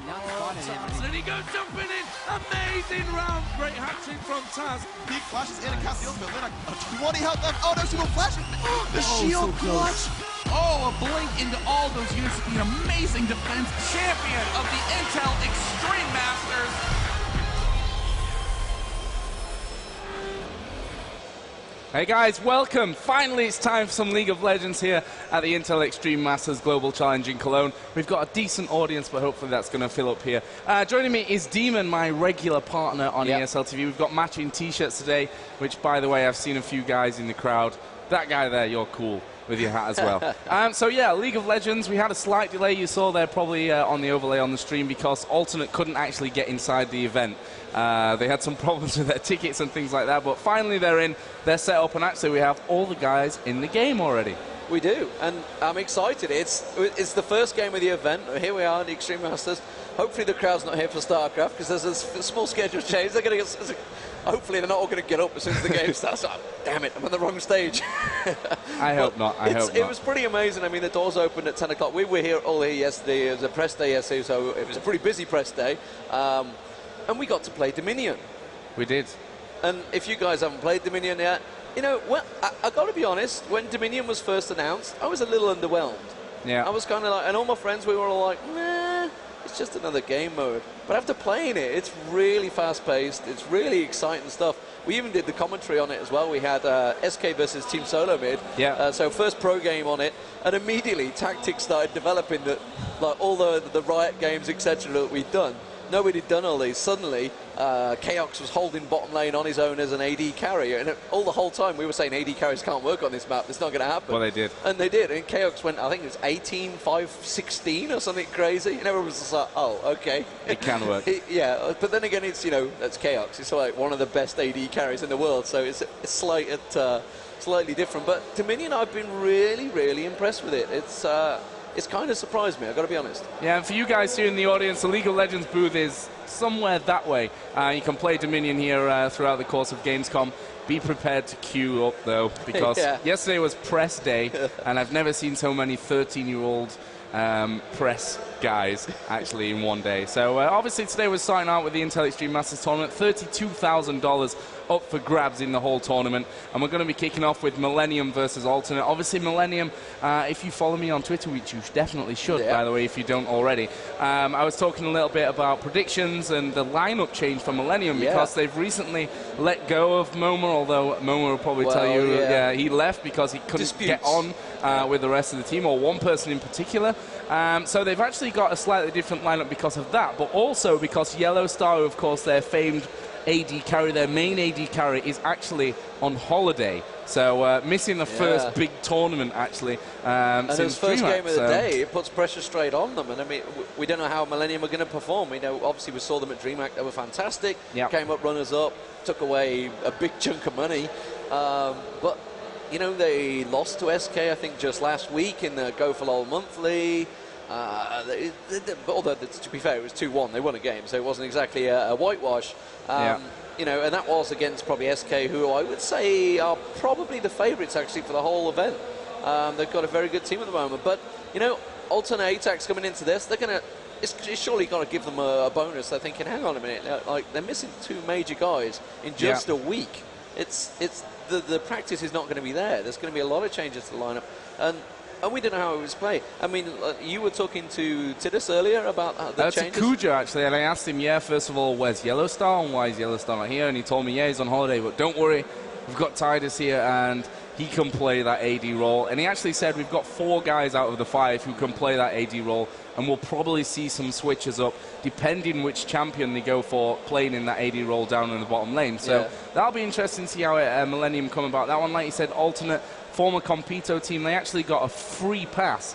And he goes jumping in. Amazing round. Great hat-trick from Taz. Big flashes in and casts the ultimate. One he held left. Oh no, super flash. The shield clutch. Oh, a blink into all those units. An amazing defense. Champion of the Intel Extreme Masters. Hey guys, welcome. Finally, it's time for some League of Legends here at the Intel Extreme Masters Global Challenge in Cologne. We've got a decent audience, but hopefully that's going to fill up here. Joining me is Demon, my regular partner on ESL TV. We've got matching t-shirts today, which, by the way, I've seen a few guys in the crowd. That guy there, you're cool with your hat as well. So yeah, League of Legends, we had a slight delay. You saw there probably on the overlay on the stream because Alternate couldn't actually get inside the event. They had some problems with their tickets and things like that, but finally they're in, they're set up, and actually we have all the guys in the game already. We do, and I'm excited. It's the first game of the event. Here we are, the Extreme Masters. Hopefully the crowd's not here for StarCraft because there's a small schedule change. They're going to get. Hopefully they're not all going to get up as soon as the game starts. Oh, damn it, I'm on the wrong stage. I hope not. It was pretty amazing. I mean, the doors opened at 10 o'clock. We were here all here yesterday. It was a press day yesterday, so it was a pretty busy press day. And we got to play Dominion. We did. And if you guys haven't played Dominion yet, you know, well, I got to be honest, when Dominion was first announced, I was a little underwhelmed. Yeah. I was kind of like, and all my friends, we were all like, nah, it's just another game mode. But after playing it, it's really fast-paced. It's really exciting stuff. We even did the commentary on it as well. We had SK versus Team Solo Mid. Yeah. So first pro game on it, and immediately Tactics started developing like all the Riot games, etc. that we'd done. Nobody had done all these. Suddenly, Chaos was holding bottom lane on his own as an AD carry. And all the whole time we were saying AD carries can't work on this map. It's not going to happen. Well, they did. And they did. And Chaos went, I think it was 18, 5, 16 or something crazy. And everyone was just like, oh, okay. It can work. Yeah. But then again, it's, you know, that's Chaos. It's like one of the best AD carries in the world. So it's slightly different. But Dominion, I've been really, really impressed with it. It's kind of surprised me, I've got to be honest. Yeah, and for you guys here in the audience, the League of Legends booth is somewhere that way. You can play Dominion here throughout the course of Gamescom. Be prepared to queue up, though, because yesterday was press day, and I've never seen so many 13-year-old press guys actually in one day. So obviously today we're starting out with the Intel Extreme Masters Tournament, $32,000 up for grabs in the whole tournament, and we're going to be kicking off with Millenium versus Alternate. Obviously Millenium, if you follow me on Twitter, which you definitely should, by the way, if you don't already, I was talking a little bit about predictions and the lineup change for Millenium because they've recently let go of Momo, although Momo will probably tell you he left because he couldn't get on with the rest of the team, or one person in particular. So they've actually got a slightly different lineup because of that, but also because Yellow Star, of course, their famed AD carry, their main AD carry, is actually on holiday. So missing the first big tournament, actually. And since it's first DreamHack, game of the day, it puts pressure straight on them. And I mean, we don't know how Millenium are going to perform. You know, obviously we saw them at DreamHack, they were fantastic. Came up runners-up, took away a big chunk of money. But, you know, they lost to SK, I think, just last week in the Go for LOL Monthly. Although, to be fair, it was 2-1. They won a game, so it wasn't exactly a whitewash. You know, and that was against probably SK, who I would say are probably the favourites, actually, for the whole event. They've got a very good team at the moment. But, you know, Alternate ATAX coming into this, they're going to... It's surely got to give them a bonus. They're thinking, hang on a minute, like they're missing two major guys in just a week. The practice is not going to be there. There's going to be a lot of changes to the lineup. And we don't know how it was played. I mean, you were talking to Tidus earlier about the changes. To Kuja, actually, and I asked him, first of all, where's Yellow Star and why is Yellow Star not here? And he told me, he's on holiday, but don't worry, we've got Tidus here and he can play that AD role. And he actually said we've got 4 guys out of the 5 who can play that AD role, and we'll probably see some switches up depending which champion they go for playing in that AD role down in the bottom lane. So that'll be interesting to see how Millenium come about. That one, like you said, Alternate, former Compito team, they actually got a free pass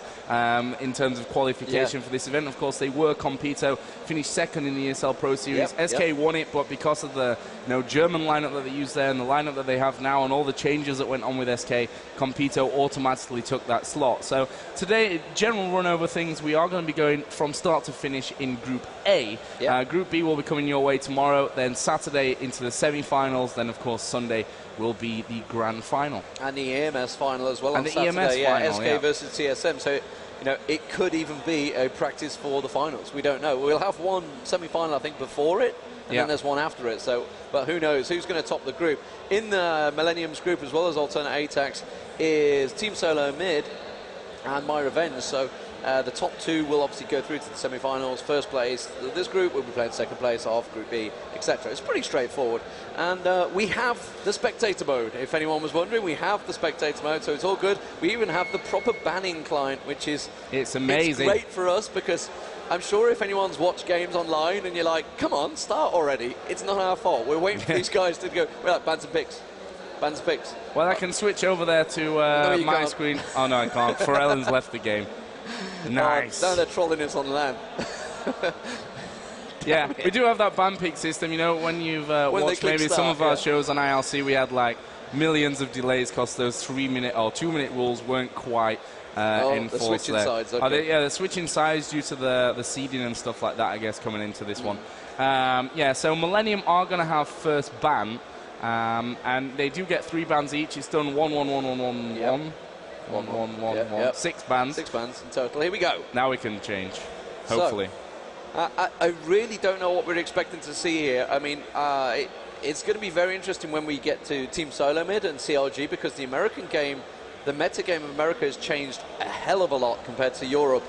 in terms of qualification for this event. Of course, they were Compito, finished second in the ESL Pro Series. SK won it, but because of the German lineup that they used there and the lineup that they have now and all the changes that went on with SK, Compito automatically took that slot. So today, general run over things, we are going to be going from start to finish in Group A. Group B will be coming your way tomorrow, then Saturday into the semi-finals, then of course Sunday will be the grand final. And the EMS final as well and on the Saturday. EMS final, SK versus TSM. So you know, it could even be a practice for the finals. We don't know. We'll have one semi-final, I think, before it, and then there's one after it. So, but who knows? Who's going to top the group? In the Millennium's group, as well as Alternate ATAX, is Team Solo Mid and My Revenge. So the top two will obviously go through to the semi-finals. First place, this group will be playing second place off Group B, etc. It's pretty straightforward. And we have the spectator mode. If anyone was wondering, we have the spectator mode, so it's all good. We even have the proper banning client, which is... It's amazing. It's great for us because I'm sure if anyone's watched games online and you're like, come on, start already, it's not our fault. We're waiting for these guys to go, we're like, bans and picks. Bans and picks. Well, I can switch over there to my screen. Oh, no, I can't. Pharrellan's left the game. Nice. Now they're trolling us on land. Yeah, we do have that ban pick system. You know, when you've watched maybe some of our shows on ILC, we had like millions of delays because those 3-minute or 2-minute rules weren't quite in force switching there. sides, okay. They're switching sides due to the seeding and stuff like that, I guess, coming into this one. Yeah, so Millennium are going to have first ban, and they do get 3 bans each. It's done 1, 1, 1, 1, 1, 1. 1, 1, 1, 1. 6 bans. 6 bans in total. Here we go. Now we can change, hopefully. So, I really don't know what we're expecting to see here. I mean, it's going to be very interesting when we get to Team Solo Mid and CLG, because the American game, the meta game of America has changed a hell of a lot compared to Europe.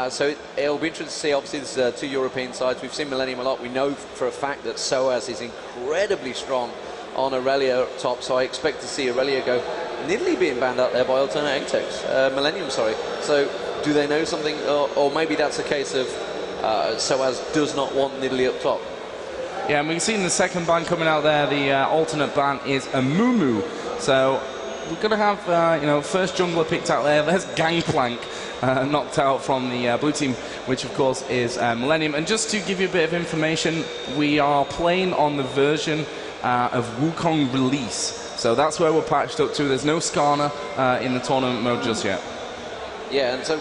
So it'll be interesting to see. Obviously, there's 2 European sides. We've seen Millennium a lot. We know for a fact that SOAS is incredibly strong on Aurelia top, so I expect to see Aurelia go nearly being banned out there by Alternate ATAX. Millennium, sorry. So do they know something, or maybe that's a case of SOAS does not want Nidalee up top? Yeah, and we've seen the second ban coming out there. The alternate ban is a Mumu. So we're going to have, you know, first jungler picked out there. There's Gangplank knocked out from the blue team, which of course is Millennium. And just to give you a bit of information, we are playing on the version of Wukong release. So that's where we're patched up to. There's no Skarner in the tournament mode just yet. Yeah, and so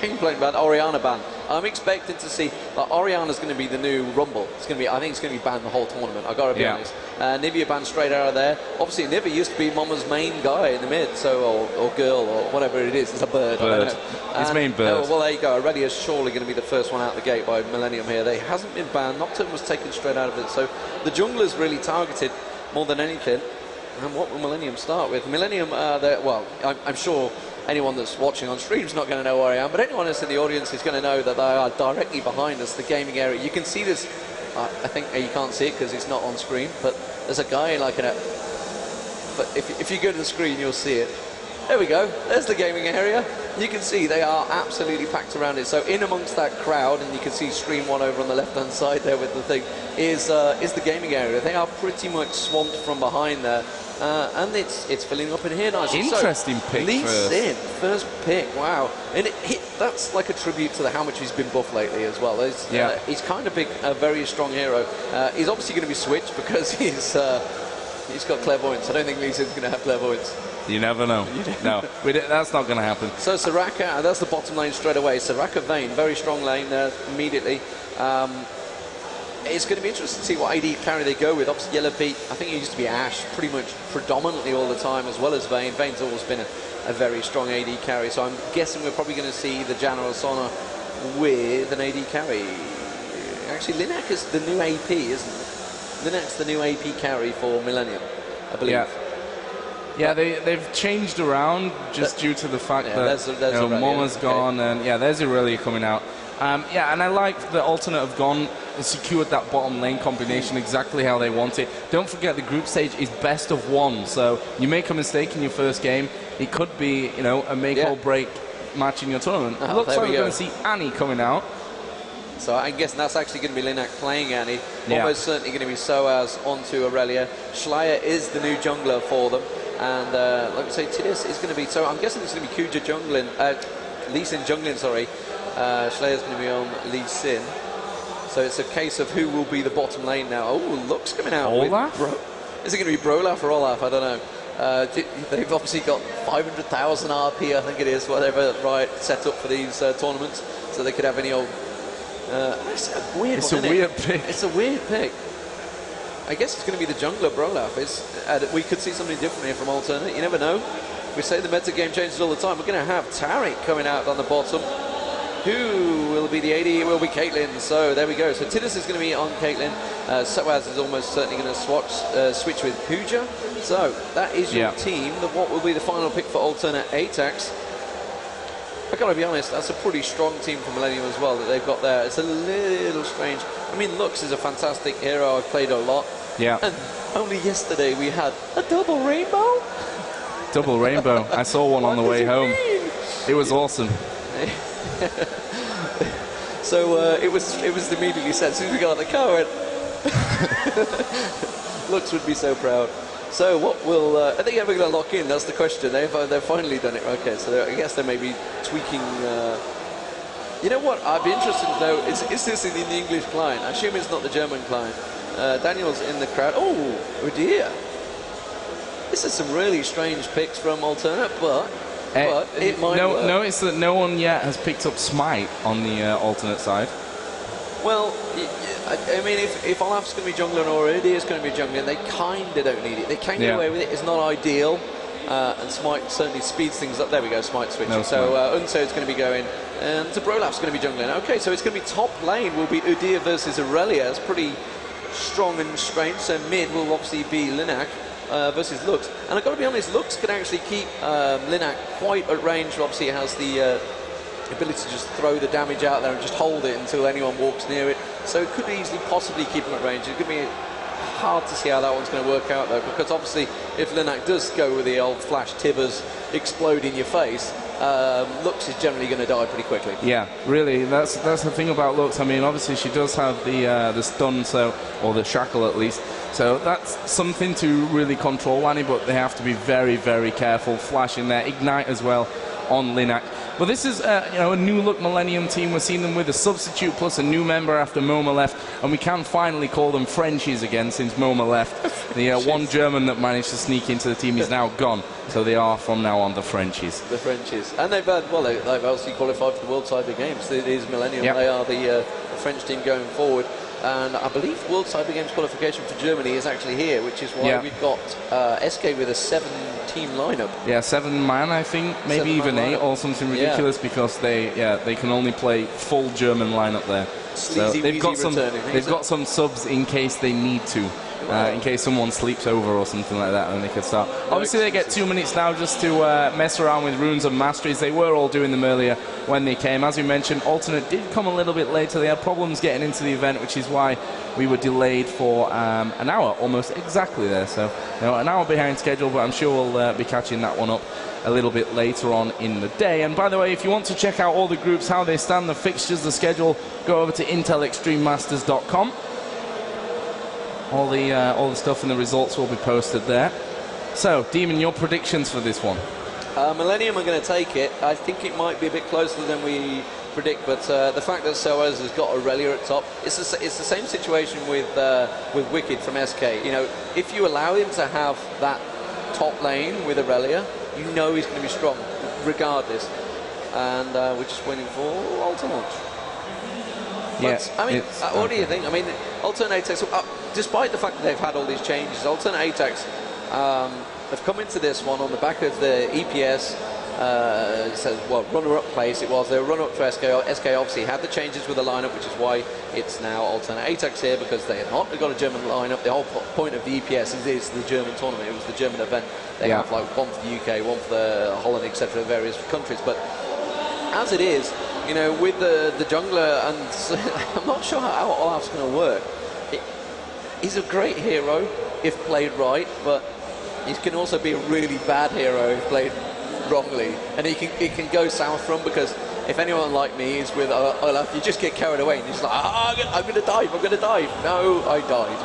Gangplank ban, Orianna ban. I'm expecting to see Orianna's going to be the new Rumble. It's going to be, I think it's going to be banned the whole tournament. I got to be honest. Nivea banned straight out of there. Obviously, Nivea used to be Mama's main guy in the mid, so or girl or whatever it is. It's a bird. I don't know. His main bird. Well, there you go. Aurelia is surely going to be the first one out the gate by Millennium here. They hasn't been banned. Nocturne was taken straight out of it. So the jungler's really targeted more than anything. And what will Millennium start with? Millennium, well, I'm sure anyone that's watching on stream is not going to know where I am, but anyone that's in the audience is going to know that they are directly behind us, the gaming area. You can see this, I think you can't see it because it's not on screen, but there's a guy like in a... But if you go to the screen, you'll see it. There we go. There's the gaming area. You can see they are absolutely packed around it. So in amongst that crowd, and you can see Stream 1 over on the left-hand side there with the thing, is the gaming area. They are pretty much swamped from behind there. And it's filling up in here nicely. Interesting pick Lee first. Sin, first pick, wow. And that's like a tribute to how much he's been buffed lately as well. He's kind of a very strong hero. He's obviously going to be switched because he's got clairvoyance. I don't think Lee Sin's going to have clairvoyance. You never know. No, that's not going to happen. So Soraka, that's the bottom lane straight away. Soraka Vayne, very strong lane there immediately. It's going to be interesting to see what AD carry they go with. Obviously, Yellow Pete, I think it used to be Ashe pretty much predominantly all the time, as well as Vayne. Vayne's always been a very strong AD carry, so I'm guessing we're probably going to see the Janna or Sona with an AD carry. Actually, Linak is the new AP, isn't it? Linak's the new AP carry for Millennium, I believe. Yeah, they've changed around just due to the fact that Moma's gone, and there's Aurelia coming out. And I like the alternate have gone and secured that bottom lane combination exactly how they want it. Don't forget the group stage is best of 1, so you make a mistake in your first game, it could be a make or break match in your tournament. Looks like we're going to see Annie coming out. So I'm guessing that's actually going to be Linak playing Annie. Almost certainly going to be SOAS onto Aurelia. Schleier is the new jungler for them. And like I say, Tidus is going to be... So I'm guessing it's going to be Kuja jungling... Lee Sin jungling, sorry. Schleier's going to be on Lee Sin. So it's a case of who will be the bottom lane now. Oh, Lux coming out. Olaf? Is it going to be Brolaf or Olaf? I don't know. They've obviously got 500,000 RP, I think it is, whatever, right, set up for these tournaments. So they could have any old... it's a weird pick. It's a weird pick. I guess it's going to be the jungler Brolaf. We could see something different here from Alternate. You never know. we say the meta game changes all the time. We're going to have Tariq coming out on the bottom. Who will be the AD? It will be Caitlyn. So there we go. So Tidus is going to be on Caitlyn. Soaz is almost certainly going to switch with Pooja. So that is your team. What will be the final pick for alternate ATAX? I gotta be honest, that's a pretty strong team for Millenium as well that they've got there. It's a little strange. I mean, Lux is a fantastic hero. I've played a lot. Yeah. And only yesterday we had a double rainbow. Double rainbow. I saw one on the way home. It was awesome. So it was immediately said, as soon as we got out of the car, I went, Lux would be so proud. So what will, are they ever going to lock in? That's the question. They've finally done it. Okay, so I guess they may be tweaking. You know what? I'd be interested to know, is this in the English client? I assume it's not the German client. Daniel's in the crowd. Oh dear. This is some really strange picks from Alternate, but it might work. Notice that no one yet has picked up Smite on the alternate side. Well, I mean, if Olaf's going to be jungler or Udyr is going to be jungler, they kind of don't need it. They can get away with it. It's not ideal. And Smite certainly speeds things up. There we go, Smite switching. No, so Unso is going to be going, and Brolaf's going to be jungling. Okay, so it's going to be top lane will be Udyr versus Aurelia. It's pretty strong and strange. So mid will obviously be Linak versus Lux. And I've got to be honest, Lux can actually keep Linak quite at range. Obviously, it has the ability to just throw the damage out there and just hold it until anyone walks near it. So it could easily possibly keep him at range. It's going to be hard to see how that one's going to work out though, because obviously if Linak does go with the old flash tibbers explode in your face, Lux is generally going to die pretty quickly. Yeah, really, that's the thing about Lux. I mean, obviously she does have the stun, or the shackle at least, so that's something to really control Wanny, but they have to be very, very careful. Flash in there, ignite as well on Linak. But this is a new look Millenium team. We're seeing them with a substitute plus a new member after Moma left, and we can finally call them Frenchies again since Moma left. The one German that managed to sneak into the team is now gone, so they are from now on the Frenchies. The Frenchies, and they've obviously qualified for the World Cyber Games. It is Millenium. Yep. They are the French team going forward. And I believe World Cyber Games qualification for Germany is actually here, which is why we've got SK with a 7-team lineup. Yeah, 7-man, I think, maybe even 8 or something ridiculous, because they can only play full German lineup there. So they've got some subs in case they need to. In case someone sleeps over or something like that, and they could start. Obviously, they get 2 minutes now just to mess around with runes and masteries. They were all doing them earlier when they came. As we mentioned, Alternate did come a little bit later. They had problems getting into the event, which is why we were delayed for an hour, almost exactly there. So, an hour behind schedule, but I'm sure we'll be catching that one up a little bit later on in the day. And by the way, if you want to check out all the groups, how they stand, the fixtures, the schedule, go over to intelextrememasters.com. All the stuff and the results will be posted there. So, Demon, your predictions for this one? Millenium are going to take it. I think it might be a bit closer than we predict, but the fact that Soaz has got Aurelia at top, it's the same situation with Wicked from SK. You know, if you allow him to have that top lane with Aurelia, you know he's going to be strong, regardless. And we're just waiting for Alternate. But, I mean, what do you think? I mean, Alternate ATAX, despite the fact that they've had all these changes, Alternate ATAX have come into this one on the back of the EPS, runner-up place it was. They were runner-up to SK. SK obviously had the changes with the lineup, which is why it's now Alternate ATAX here, because they had not got a German lineup. The whole point of the EPS is the German tournament. It was the German event. They have like one for the UK, one for the Holland, etc., various countries. But as it is, you know, with the jungler, and I'm not sure how Olaf's going to work. He's a great hero if played right, but he can also be a really bad hero if played wrongly, and he can go south from, because if anyone like me is with Olaf, you just get carried away and you're just like, I'm going to dive. No, I died.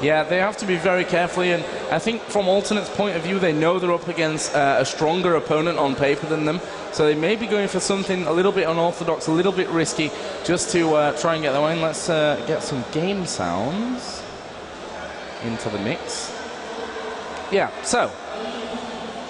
Yeah, they have to be very carefully, and I think from Alternate's point of view, they know they're up against a stronger opponent on paper than them, so they may be going for something a little bit unorthodox, a little bit risky, just to try and get their way in. Let's get some game sounds into the mix. Yeah, so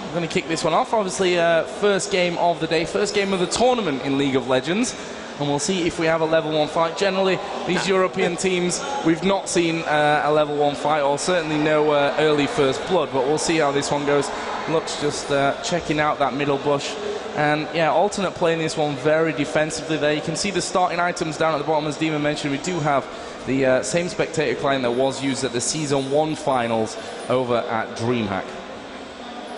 I'm going to kick this one off. Obviously, first game of the day, first game of the tournament in League of Legends. And we'll see if we have a level 1 fight. Generally, these European teams, we've not seen a level 1 fight, or certainly no early first blood, but we'll see how this one goes. Lux just checking out that middle bush. And yeah, Alternate playing this one very defensively there. You can see the starting items down at the bottom, as Demon mentioned. We do have the same spectator client that was used at the Season 1 finals over at DreamHack.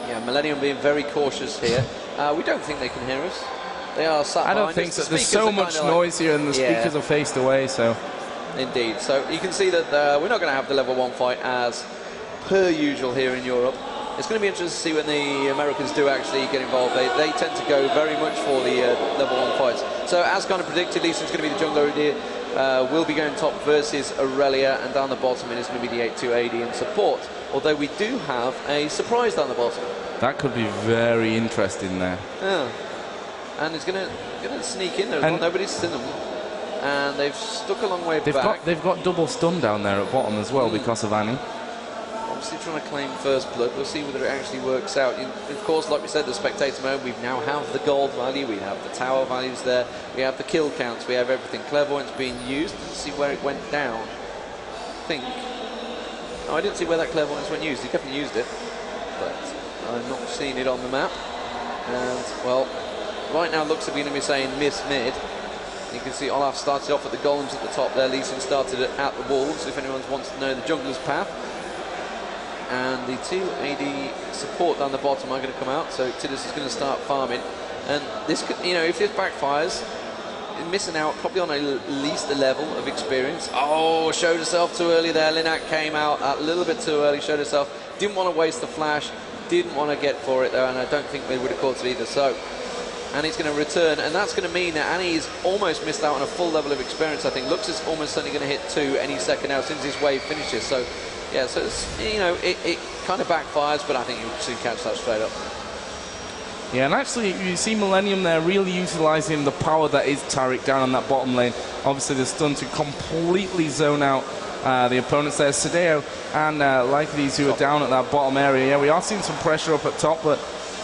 Yeah, Millenium being very cautious here. We don't think they can hear us. They are sat behind us. I don't think so. There's so much noise here and the speakers are faced away, so... Indeed. So you can see that we're not going to have the level 1 fight as per usual here in Europe. It's going to be interesting to see when the Americans do actually get involved. They tend to go very much for the level 1 fights. So as kind of predicted, Lee Sin's going to be the jungler here. We'll be going top versus Aurelia, and down the bottom it is going to be the 8-2 AD in support. Although we do have a surprise down the bottom. That could be very interesting there. Yeah. And it's going to sneak in there. Well, nobody's seen them. And they've stuck a long way back. They've got double stun down there at bottom as well because of Annie. Obviously trying to claim first blood. We'll see whether it actually works out. Of course, like we said, the spectator mode, we now have the gold value, we have the tower values there, we have the kill counts, we have everything. Clairvoyance being used. Let's see where it went down. I think... Oh, I didn't see where that clairvoyance went used. He definitely used it, but I'm not seeing it on the map. And, well, right now looks like we're going to be saying miss mid. You can see Olaf started off at the golems at the top there. Lee Sin started at the wolves, if anyone wants to know the jungler's path. And the 2 AD support down the bottom are going to come out, so Tidus is going to start farming. And this could, you know, if this backfires, missing out probably on at least a level of experience. Oh, showed herself too early there. Linak came out a little bit too early, showed herself. Didn't want to waste the flash, didn't want to get for it though, and I don't think they would have caught it either. So Annie's going to return, and that's going to mean that Annie's almost missed out on a full level of experience. I think Lux is almost certainly going to hit 2 any second now since this wave finishes. So yeah, so it's, you know, it kind of backfires, but I think you'll soon catch that straight up. Yeah, and actually you see Millenium there really utilising the power that is Taric down on that bottom lane. Obviously the stun to completely zone out the opponents there. Sadeo and Lycades who are down at that bottom area. Yeah, we are seeing some pressure up at top, but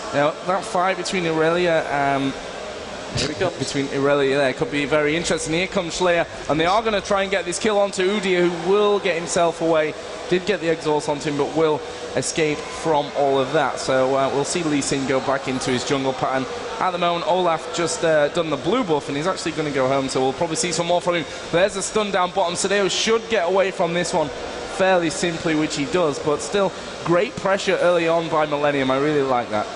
you know, that fight between Aurelia between Aurelia there could be very interesting. Here comes Slayer, and they are going to try and get this kill onto Udyr, who will get himself away. Did get the exhaust onto him, but will escape from all of that. So we'll see Lee Sin go back into his jungle pattern. At the moment, Olaf just done the blue buff, and he's actually going to go home, so we'll probably see some more from him. There's a stun down bottom. Sadeo should get away from this one fairly simply, which he does, but still great pressure early on by Millenium. I really like that.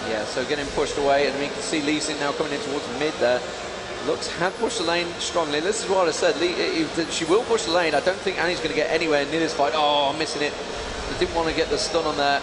Yeah, so getting pushed away, and we can see Lee Sin now coming in towards mid there. Lux had pushed the lane strongly. This is what I said. She will push the lane. I don't think Annie's going to get anywhere near this fight. Oh, missing it. They didn't want to get the stun on there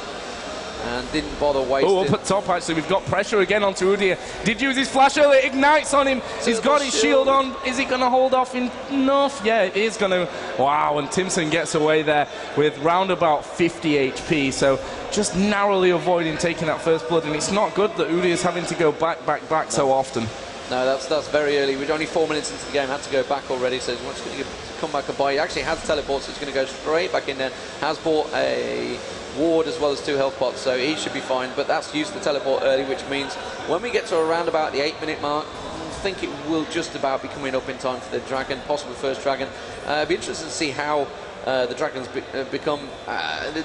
and didn't bother wasting. Oh, up at top, actually. We've got pressure again onto Udyr. Did use his flash earlier. Ignites on him. He's got his shield on. Is he going to hold off enough? Yeah, it is going to. Wow, and Timson gets away there with round about 50 HP. So just narrowly avoiding taking that first blood. And it's not good that Udyr is having to go back so often. No, that's very early. We're only 4 minutes into the game. Had to go back already, so he's going to come back and buy. He actually has teleport, so he's going to go straight back in there. Has bought a ward as well as 2 health pots, so he should be fine. But that's used the teleport early, which means when we get to around about the 8-minute mark, I think it will just about be coming up in time for the dragon, possible first dragon. It'll be interesting to see how the dragons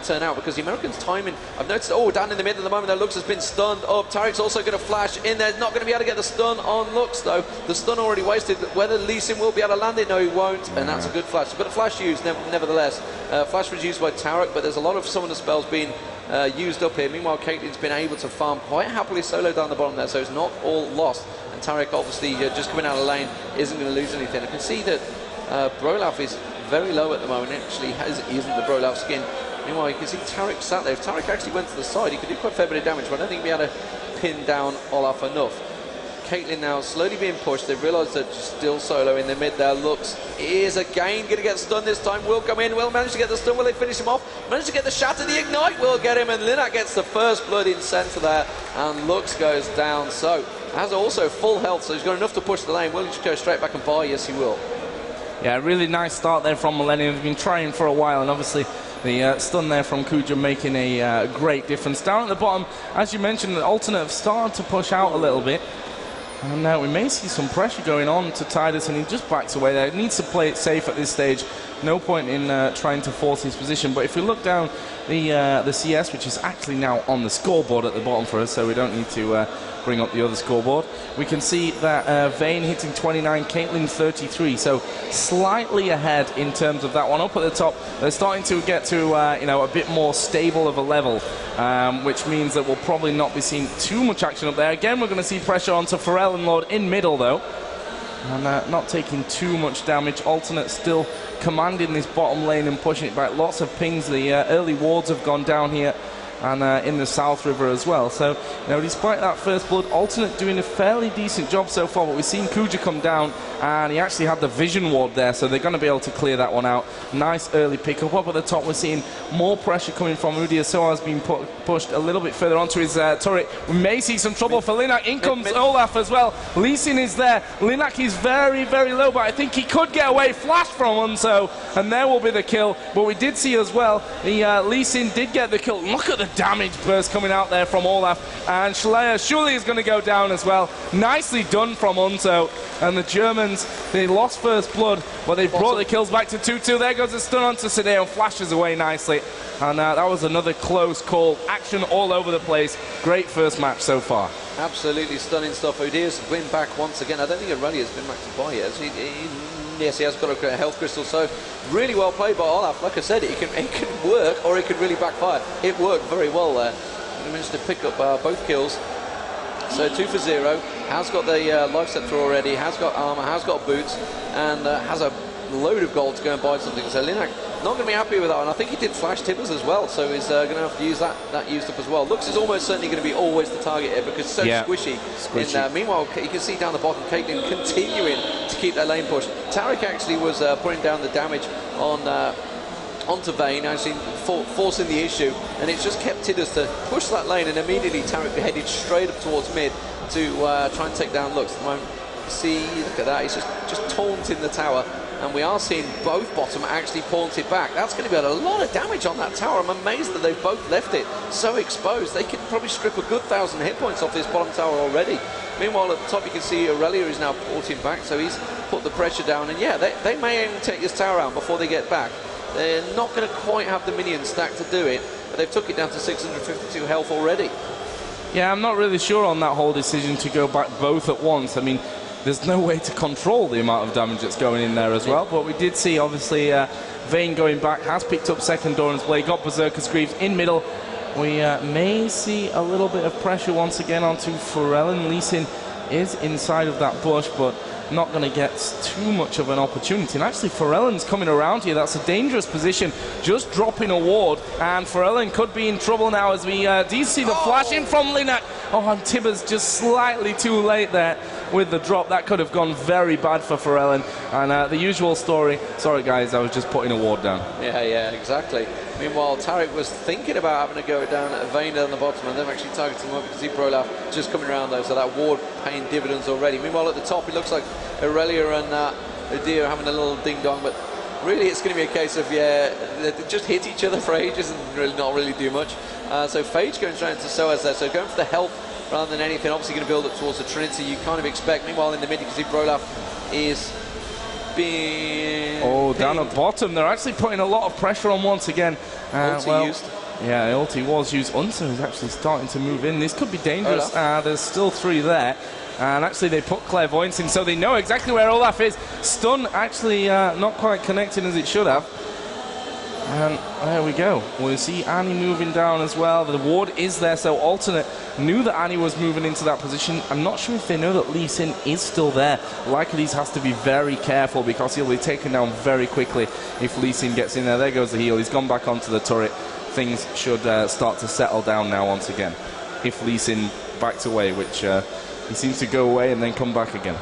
turn out, because the Americans' timing, I've noticed, oh, down in the mid at the moment, Lux has been stunned up. Taric's also going to flash in there, not going to be able to get the stun on Lux though. The stun already wasted. Whether Lee Sin will be able to land it, no he won't, and that's a good flash. But a flash used nevertheless. Flash was used by Taric, but there's a lot of summoner spells being used up here. Meanwhile, Caitlyn's been able to farm quite happily solo down the bottom there, so it's not all lost. And Taric obviously just coming out of the lane isn't going to lose anything. I can see that Brolaf is very low at the moment. Actually, he isn't the Brolaf skin. Meanwhile, you can see Taric sat there. If Taric actually went to the side, he could do quite a fair bit of damage, but I don't think he'll be able to pin down Olaf enough. Caitlyn now slowly being pushed. They've realised that she's still solo in the mid there. Lux is again going to get stunned this time. Will come in. Will manage to get the stun. Will they finish him off? Manage to get the shatter. The ignite will get him, and Linak gets the first blood in centre there, and Lux goes down. So has also full health, so he's got enough to push the lane. Will he just go straight back and buy? Yes, he will. Yeah, really nice start there from Millenium. They've been trying for a while, and obviously the stun there from Kuja making a great difference. Down at the bottom, as you mentioned, the alternate have started to push out a little bit. And we may see some pressure going on to Titus, and he just backs away there. He needs to play it safe at this stage. No point in trying to force his position. But if we look down the CS, which is actually now on the scoreboard at the bottom for us, so we don't need to bring up the other scoreboard, we can see that Vayne hitting 29, Caitlyn 33, so slightly ahead in terms of that one. Up at the top, they're starting to get to you know, a bit more stable of a level, which means that we'll probably not be seeing too much action up there. Again, we're going to see pressure onto Pharrell and Lord in middle though, and not taking too much damage. Alternate still commanding this bottom lane and pushing it back. Lots of pings. The early wards have gone down here, and in the South River as well. So, you know, despite that first blood, Alternate doing a fairly decent job so far, but we've seen Kuja come down, and he actually had the vision ward there, so they're going to be able to clear that one out. Nice early pickup. Up at the top, we're seeing more pressure coming from Udia. So has been pushed a little bit further onto his turret. We may see some trouble for Linak. In comes Olaf as well. Lee Sin is there. Linak is very, very low, but I think he could get away. Flash from Unso, and there will be the kill. But we did see as well, the Lee Sin did get the kill. Look at the damage burst coming out there from Olaf, and Shuli is going to go down as well. Nicely done from Unso, and the Germans, they lost first blood, but they brought the kills back to 2-2. There goes the stun onto Sadeo, flashes away nicely, and that was another close call. Action all over the place. Great first match so far. Absolutely stunning stuff. Udia's win back once again. I don't think Aurelia's been back to buy yet. Yes, he has got a health crystal, so really well played by Olaf. Like I said, it can work, or it could really backfire. It worked very well there. He managed to pick up both kills. So 2 for 0. Has got the life set through already, has got armor, has got boots, and has a load of gold to go and buy something. So Linak not going to be happy with that one. I think he did flash Tibbers as well, so he's going to have to use that used up as well. Lux is almost certainly going to be always the target here because so squishy. Meanwhile, you can see down the bottom, Caitlyn continuing to keep that lane push. Tarek actually was putting down the damage on onto Vayne, actually forcing the issue, and it's just kept Tidders to push that lane, and immediately Tarek headed straight up towards mid to try and take down Lux. At the moment, see, look at that, he's just taunting the tower. And we are seeing both bottom actually taunted back. That's going to be a lot of damage on that tower. I'm amazed that they've both left it so exposed. They could probably strip a good 1,000 hit points off this bottom tower already. Meanwhile, at the top, you can see Aurelia is now porting back, so he's put the pressure down. And yeah, they may even take this tower out before they get back. They're not going to quite have the minions stacked to do it, but they've took it down to 652 health already. Yeah, I'm not really sure on that whole decision to go back both at once. I mean, there's no way to control the amount of damage that's going in there as well, but we did see, obviously, Vayne going back, has picked up second Doran's Blade, got Berserker's Greaves in middle. We may see a little bit of pressure once again onto Pharrell. Lee Sin is inside of that bush, but not going to get too much of an opportunity. And actually, Pharrell's coming around here. That's a dangerous position, just dropping a ward, and Pharrell could be in trouble now as we do see the flash in from Linak. Oh, and Tibbers just slightly too late there with the drop. That could have gone very bad for Pharrell. And the usual story, sorry guys, I was just putting a ward down. Yeah, exactly. Meanwhile, Tarek was thinking about having to go down at Vayne down the bottom, and they've actually targeted him up because he Prolaf just coming around though, so that ward paying dividends already. Meanwhile, at the top, it looks like Aurelia and Udia are having a little ding-dong, but really it's going to be a case of, they just hit each other for ages and really not really do much. So Phage going straight into Soaz there, so going for the help rather than anything, obviously going to build up towards the Trinity, you kind of expect. Meanwhile, in the mid, you can see Prolaf is being... Oh, down at bottom, they're actually putting a lot of pressure on once again. Ulti used. Yeah, ulti was used. Unso is actually starting to move in. This could be dangerous. There's still 3 there. And actually they put Clairvoyance in, so they know exactly where Olaf is. Stun actually not quite connecting as it should have. And there we go. We'll see Annie moving down as well. The ward is there, so Alternate knew that Annie was moving into that position. I'm not sure if they know that Lee Sin is still there. Lycades has to be very careful because he'll be taken down very quickly if Lee Sin gets in there. There goes the heal. He's gone back onto the turret. Things should start to settle down now once again. If Lee Sin backs away, which he seems to go away and then come back again.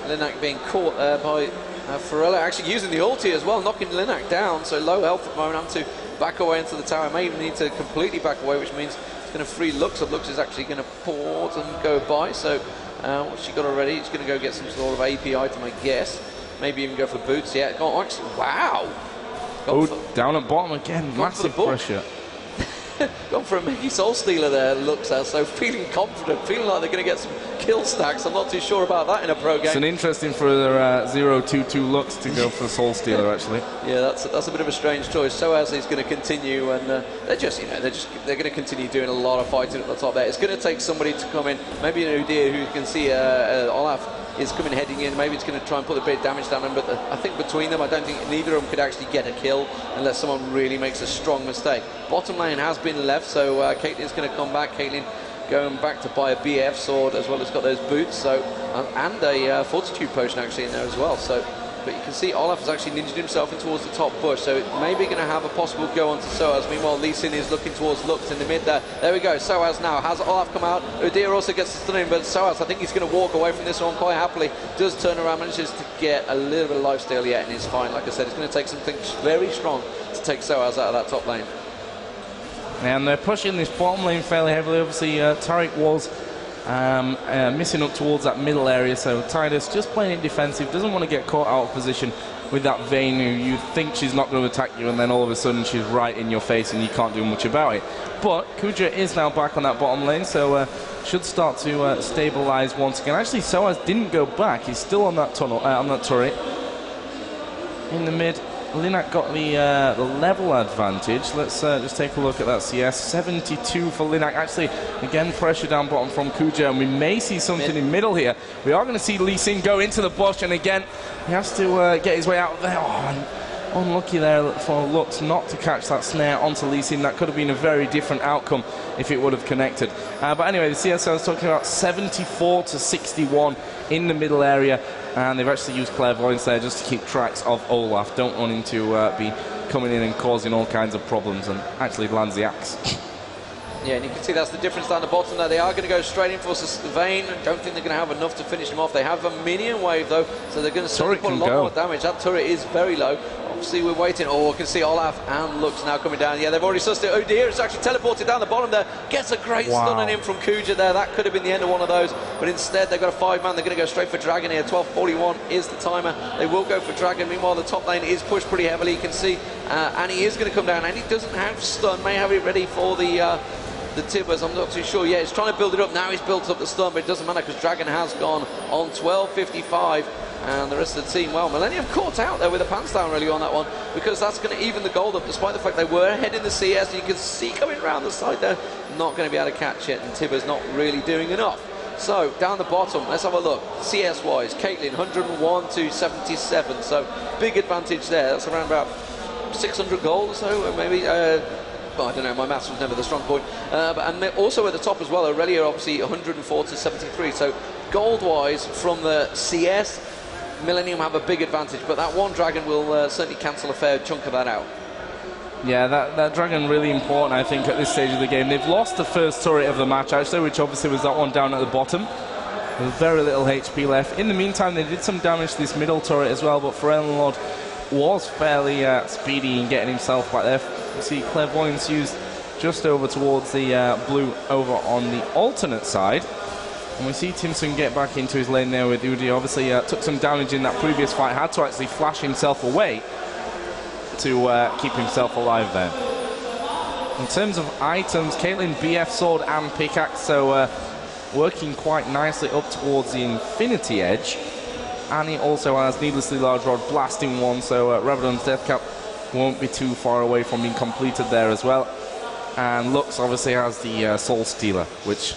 Linak being caught by Pharrell actually using the ulti as well, knocking Linak down, so low health at the moment, having to back away into the tower. May even need to completely back away, which means it's going to free Lux. Lux is actually going to port and go by, so what's she got already? It's going to go get some sort of AP item, I guess. Maybe even go for boots. Yeah, wow. Down at bottom again, massive pressure. gone for a Mickey Soul Stealer there, looks as, so feeling confident, feeling like they're going to get some kill stacks. I'm not too sure about that in a pro game. It's an interesting for their 0-2-2 looks to go for Soul Stealer, actually. Yeah, that's a bit of a strange choice. Soaz is going to continue, and they're going to continue doing a lot of fighting at the top there. It's going to take somebody to come in, maybe an Udyr who can see Olaf is coming heading in. Maybe it's going to try and put a bit of damage down him, but I think between them, I don't think neither of them could actually get a kill unless someone really makes a strong mistake. Bottom lane has been left, so Caitlyn's going to come back. Caitlyn going back to buy a BF sword as well as got those boots, so and a fortitude potion actually in there as well. So, but you can see Olaf has actually ninja'd himself in towards the top bush, so it may be going to have a possible go onto Soaz. Meanwhile, Lee Sin is looking towards Lux in the mid there. There we go, Soaz now. Has Olaf come out? Udyr also gets the stunning, but Soaz, I think he's going to walk away from this one quite happily. Does turn around, manages to get a little bit of lifesteal yet, and he's fine. Like I said, it's going to take something very strong to take Soaz out of that top lane. And they're pushing this bottom lane fairly heavily. Obviously, Tariq was missing up towards that middle area, so Tidus just playing it defensive, doesn't want to get caught out of position with that Vayne who you think she's not going to attack you, and then all of a sudden she's right in your face and you can't do much about it. But Kuja is now back on that bottom lane, so should start to stabilise once again. Actually, Soaz didn't go back, he's still on that tunnel, on that turret. In the mid, Linak got the level advantage. Let's just take a look at that CS. 72 for Linak. Actually, again, pressure down bottom from Kuja, and we may see something in middle here. We are going to see Lee Sin go into the bush, and again, he has to get his way out of there. Oh, unlucky there for Lux not to catch that snare onto Lee Sin. That could have been a very different outcome if it would have connected. But anyway, the CS I was talking about, 74 to 61 in the middle area. And they've actually used Clairvoyance there just to keep tracks of Olaf. Don't want him to be coming in and causing all kinds of problems, and actually lands the axe. Yeah, and you can see that's the difference down the bottom there. They are going to go straight in for Vayne. I don't think they're going to have enough to finish them off. They have a minion wave though, so they're going to certainly put a lot more damage. That turret is very low. Obviously we're waiting. Oh, I can see Olaf and Lux now coming down. Yeah, they've already sussed it. Udyr is actually teleported down the bottom there. Gets a great stun on him from Kuja there. That could have been the end of one of those, but instead they've got a 5-man. They're going to go straight for Dragon here. 12:41 is the timer. They will go for Dragon. Meanwhile, the top lane is pushed pretty heavily. You can see Annie is going to come down. Annie doesn't have stun. May have it ready for the Tibbers. I'm not too sure. Yeah, he's trying to build it up. Now he's built up the stun, but it doesn't matter because Dragon has gone on 12:55. And the rest of the team, well, Millenium caught out there with a pants down really on that one, because that's going to even the gold up, despite the fact they were ahead in the CS. You can see coming around the side there, not going to be able to catch it, and Tibber's not really doing enough. So, down the bottom, let's have a look. CS-wise, Caitlyn, 101 to 77, so big advantage there. That's around about 600 gold or so, maybe. Well, I don't know, my maths was never the strong point. And also at the top as well, Aurelia obviously 104 to 73, so gold-wise from the CS, Millenium have a big advantage, but that one Dragon will certainly cancel a fair chunk of that out. Yeah, that Dragon really important, I think, at this stage of the game. They've lost the first turret of the match, actually, which obviously was that one down at the bottom. With very little HP left. In the meantime, they did some damage to this middle turret as well, but Lord was fairly speedy in getting himself back there. You see Clairvoyance used just over towards the blue over on the alternate side. And we see Timson get back into his lane there with Udyr. Obviously took some damage in that previous fight, had to actually flash himself away to keep himself alive there. In terms of items, Caitlyn BF sword and pickaxe, so working quite nicely up towards the infinity edge. Annie also has needlessly large rod blasting one, so Rabadon's death cap won't be too far away from being completed there as well. And Lux obviously has the Soul Stealer, which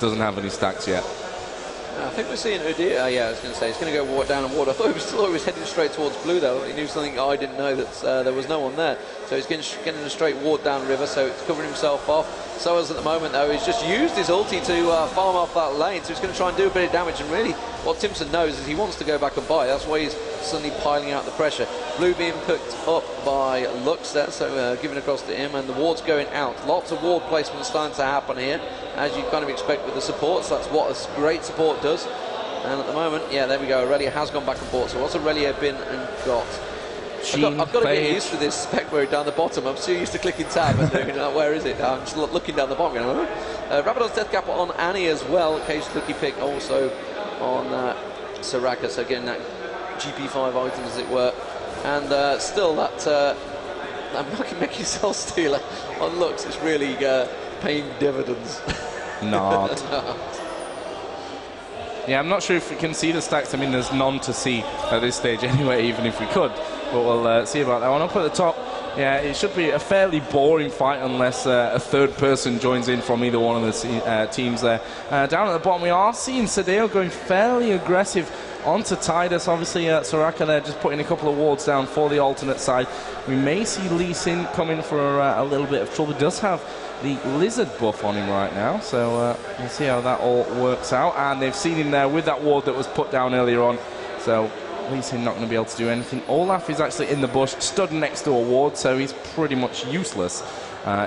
doesn't have any stacks yet. I think we're seeing Udyr. Yeah, I was going to say, he's going to go down and water. I thought he was heading straight towards blue, though. He knew something I didn't know, that there was no one there. So he's getting a straight ward down river, so it's covering himself off. Soaz at the moment, though, he's just used his ulti to farm off that lane, so he's going to try and do a bit of damage. And really, what Timson knows is he wants to go back and buy. That's why he's suddenly piling out the pressure. Blue being picked up by Lux there, so giving across to him, and the ward's going out. Lots of ward placement starting to happen here, as you kind of expect with the supports. That's what a great support does. And at the moment, yeah, there we go. Aurelia has gone back and bought. So what's Aurelia been and got? I've got to get used to this spec mode down the bottom. I'm so used to clicking tab and doing, where is it? I'm just looking down the bottom. Rabadon's death cap on Annie as well. Cage lucky pick also on Soraka. So again, that GP5 item, as it were. And still that that making Cell Stealer on Lux is really paying dividends. Not. Yeah, I'm not sure if we can see the stacks. I mean, there's none to see at this stage anyway, even if we could. But we'll see about that one. Up at the top, yeah, it should be a fairly boring fight unless a third person joins in from either one of the teams there. Down at the bottom, we are seeing Sadeo going fairly aggressive onto Tidus. Obviously, Soraka there just putting a couple of wards down for the alternate side. We may see Lee Sin come in for a little bit of trouble. He does have the lizard buff on him right now, so we'll see how that all works out. And they've seen him there with that ward that was put down earlier on, so Lee Sin not going to be able to do anything. Olaf is actually in the bush, stood next to a ward, so he's pretty much useless